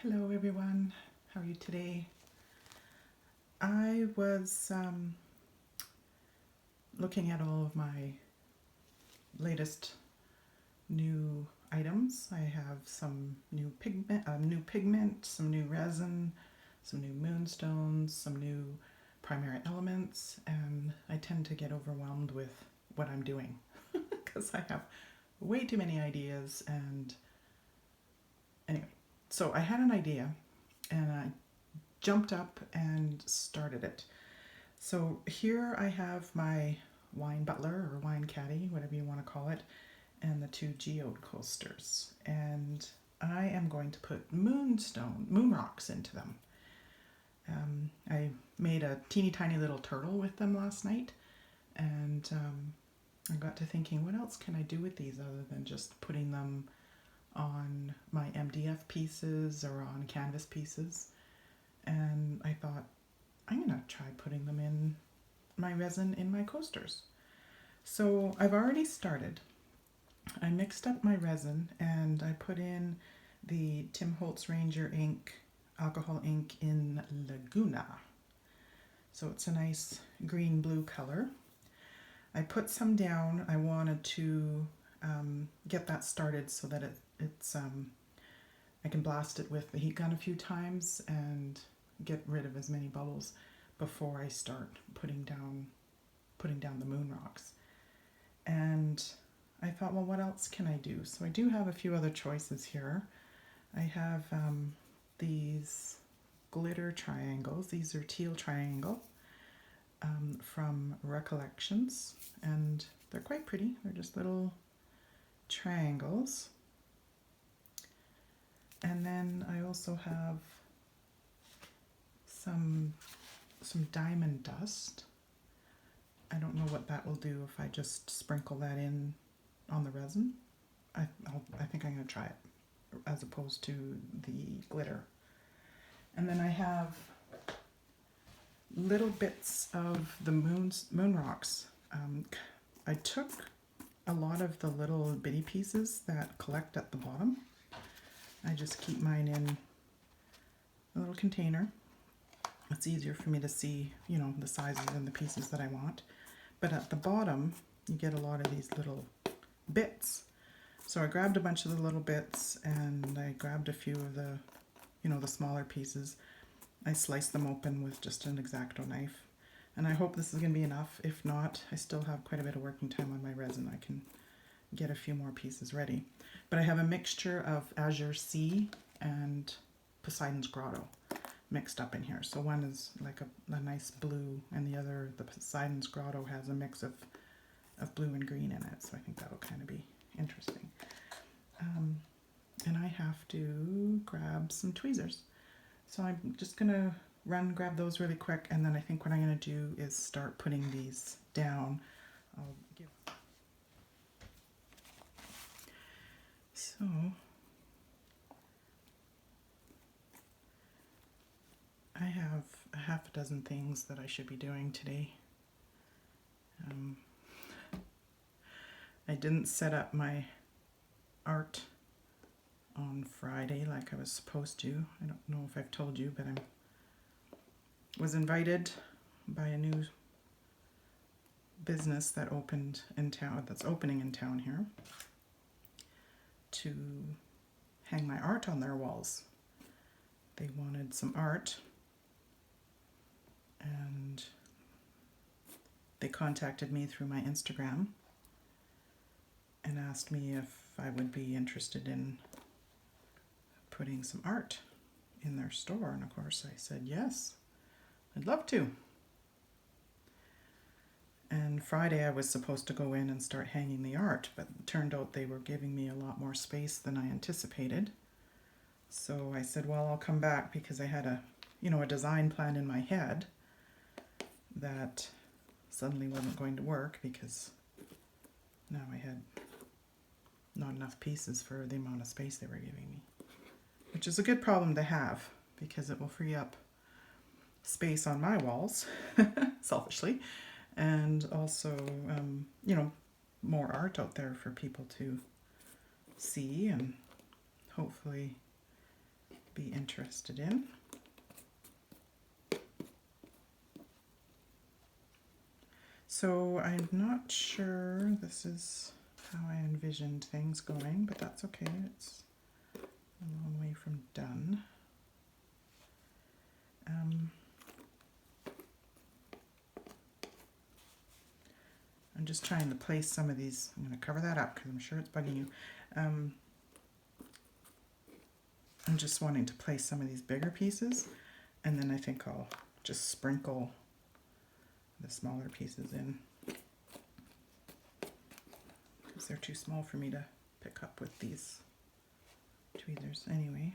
Hello everyone, how are you today? I was looking at all of my latest new items. I have some new pigment, some new resin, some new moonstones, some new primary elements, and I tend to get overwhelmed with what I'm doing because I have way too many ideas. And anyway, so I had an idea and I jumped up and started it. So here I have my wine butler or wine caddy, whatever you want to call it, and the two geode coasters. And I am going to put moon rocks into them. I made a teeny tiny little turtle with them last night, and I got to thinking, what else can I do with these other than just putting them on my MDF pieces or on canvas pieces? And I thought, I'm going to try putting them in my resin in my coasters. So I've already started. I mixed up my resin and I put in the Tim Holtz Ranger ink, alcohol ink in Laguna. So it's a nice green blue color. I put some down. I wanted to get that started so that it's I can blast it with the heat gun a few times and get rid of as many bubbles before I start putting down the moon rocks. And I thought, well, what else can I do? So I do have a few other choices here. I have these glitter triangles. These are teal triangle from Recollections, and they're quite pretty. They're just little triangles. And then I also have some diamond dust. I don't know what that will do if I just sprinkle that in on the resin. I think I'm going to try it as opposed to the glitter. And then I have little bits of the moon rocks. I took a lot of the little bitty pieces that collect at the bottom. I just keep mine in a little container. It's easier for me to see, the sizes and the pieces that I want. But at the bottom, you get a lot of these little bits. So I grabbed a bunch of the little bits and I grabbed a few of the, the smaller pieces. I sliced them open with just an X-Acto knife. And I hope this is going to be enough. If not, I still have quite a bit of working time on my resin. I can get a few more pieces ready. But I have a mixture of Azure Sea and Poseidon's Grotto mixed up in here. So one is like a nice blue, and the other, the Poseidon's Grotto, has a mix of blue and green in it. So I think that'll kind of be interesting. And I have to grab some tweezers. So I'm just going to grab those really quick, and then I think what I'm going to do is start putting these down. So I have a half a dozen things that I should be doing today. I didn't set up my art on Friday like I was supposed to. I don't know if I've told you, but I was invited by a new business that opened in town, that's opening in town here, to hang my art on their walls. They wanted some art, and they contacted me through my Instagram and asked me if I would be interested in putting some art in their store. And of course I said yes, I'd love to. And Friday I was supposed to go in and start hanging the art, but it turned out they were giving me a lot more space than I anticipated. So I said, well, I'll come back, because I had a design plan in my head that suddenly wasn't going to work because now I had not enough pieces for the amount of space they were giving me, which is a good problem to have because it will free up space on my walls, selfishly, and also, more art out there for people to see and hopefully be interested in. So I'm not sure this is how I envisioned things going, but that's okay. It's a long way from done. I'm just trying to place some of these. I'm going to cover that up because I'm sure it's bugging you. I'm just wanting to place some of these bigger pieces, and then I think I'll just sprinkle the smaller pieces in because they're too small for me to pick up with these tweezers anyway.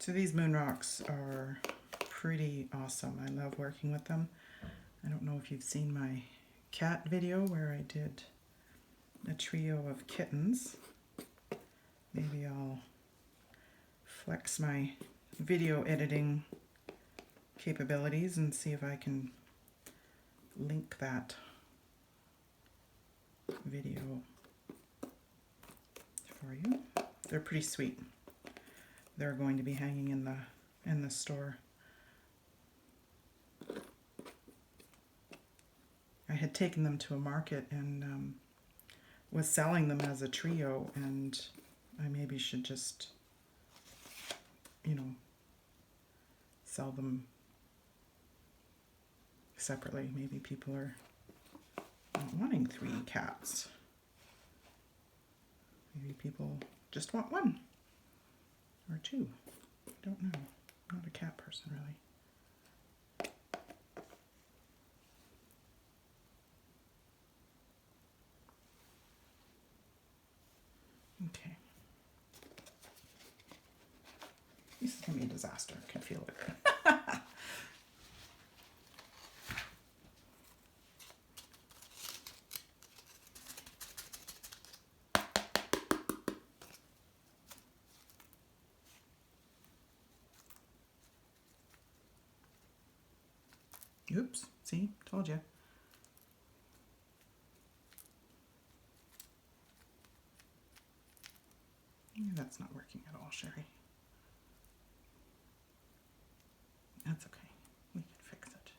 So these Moon Rocks are pretty awesome. I love working with them. I don't know if you've seen my cat video where I did a trio of kittens. Maybe I'll flex my video editing capabilities and see if I can link that video for you. They're pretty sweet. They're going to be hanging in the store. I had taken them to a market and was selling them as a trio, and I maybe should just, you know, sell them separately. Maybe people are not wanting 3 cats. Maybe people just want 1 or 2. I don't know. I'm not a cat person, really. Okay. This is going to be a disaster. I can feel it. Oops. See? Told you. Yeah, that's not working at all, Sherry. That's okay. We can fix it.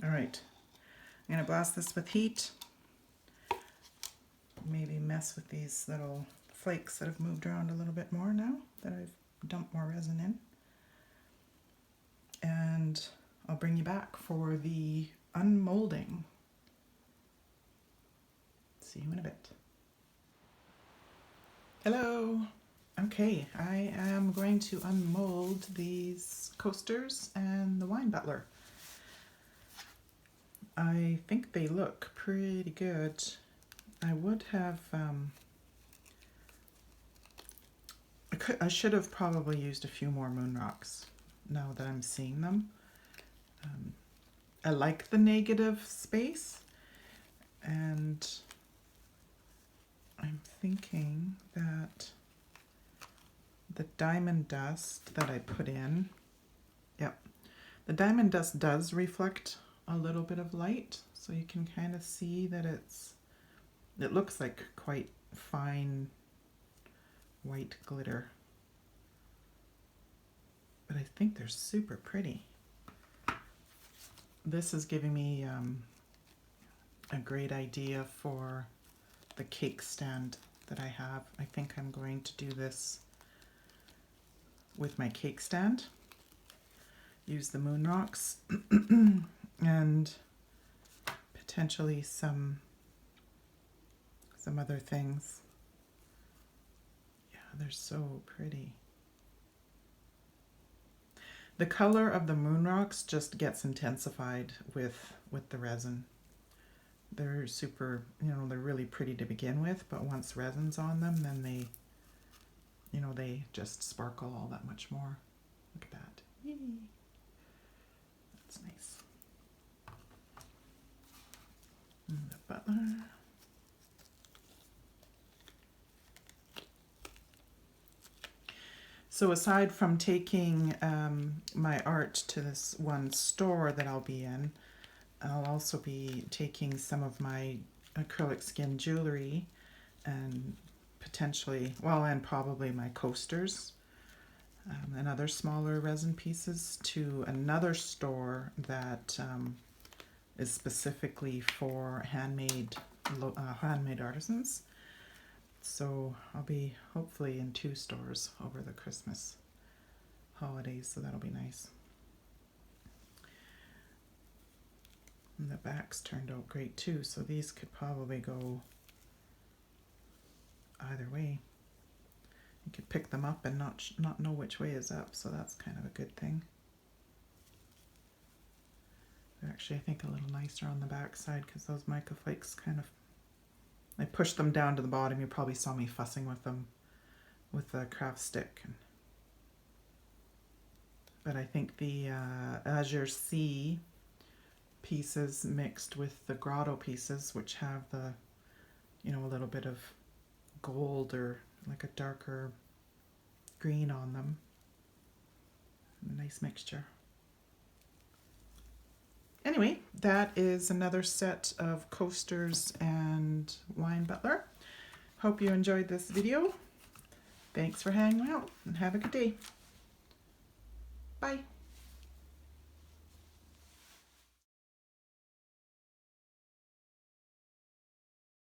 All right. I'm going to blast this with heat. Maybe mess with these little flakes that have moved around a little bit more now that I've dumped more resin in. And I'll bring you back for the unmolding. See you in a bit. Hello. Okay, I am going to unmold these coasters and the wine Butler. I think they look pretty good. I would have, I should have probably used a few more Moon Rocks now that I'm seeing them. I like the negative space, and I'm thinking that the diamond dust that I put in, yep, the diamond dust does reflect a little bit of light, so you can kind of see that it looks like quite fine white glitter. but I think they're super pretty. This is giving me a great idea for the cake stand that I have. I think I'm going to do this with my cake stand. Use the Moon Rocks and potentially some other things. Yeah, they're so pretty. The color of the Moon Rocks just gets intensified with the resin. They're super, you know, they're really pretty to begin with, but once resin's on them, then they, you know, they just sparkle all that much more. Look at that. Yay. That's nice. And the Butler. So aside from taking my art to this one store that I'll be in, I'll also be taking some of my acrylic skin jewelry and potentially, well, and probably my coasters and other smaller resin pieces to another store that is specifically for handmade artisans. So I'll be hopefully in 2 stores over the Christmas holidays, so that'll be nice. And the backs turned out great too, so these could probably go either way. You could pick them up and not know which way is up, so that's kind of a good thing. They're actually, I think, a little nicer on the back side because those mica flakes kind of, I pushed them down to the bottom. You probably saw me fussing with them with the craft stick. But I think the Azure C pieces mixed with the Grotto pieces, which have the, you know, a little bit of gold or like a darker green on them. A nice mixture. Anyway, that is another set of coasters and wine Butler. Hope you enjoyed this video. Thanks for hanging out and have a good day. Bye.